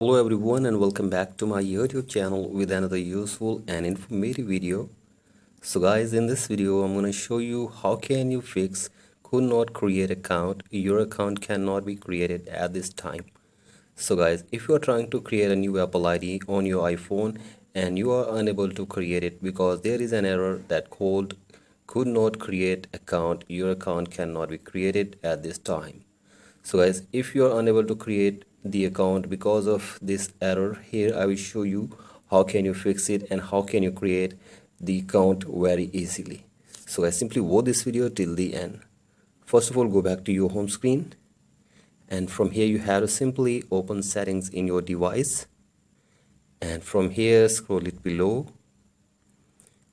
Hello everyone and welcome back to my YouTube channel with another useful and informative video. So guys, in this video I'm going to show you how can you fix could not create account. Your account cannot be created at this time. So guys, if you are trying to create a new Apple ID on your iPhone and you are unable to create it because there is an error that called could not create account, your account cannot be created at this time. So guys, if you are unable to create the account because of this error, here I will show you how can you fix it and how can you create the account very easily. So guys, simply watch this video till the end. First of all, go back to your home screen, and from here you have to simply open settings in your device, and from here scroll it below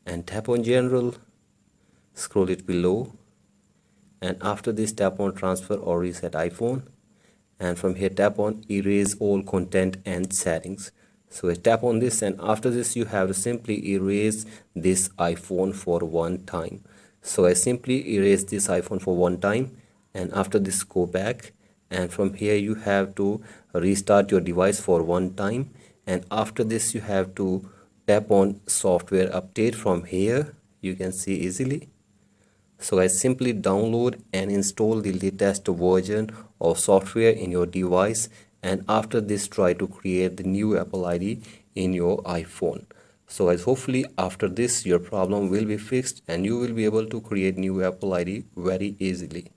and tap on general, scroll it below, and after this tap on transfer or reset iPhone, and from here tap on erase all content and settings. So I tap on this, and after this you have to simply erase this iPhone for one time. So I simply erase this iPhone for one time, and after this go back, and from here you have to restart your device for one time, and after this you have to tap on software update. From here you can see easily. So I simply download and install the latest version of software in your device, and after this try to create the new Apple ID in your iPhone. So guys, hopefully after this your problem will be fixed and you will be able to create new Apple ID very easily.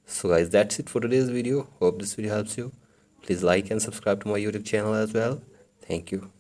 So guys, that's it for today's video. Hope this video helps you. Please like and subscribe to my YouTube channel as well. Thank you.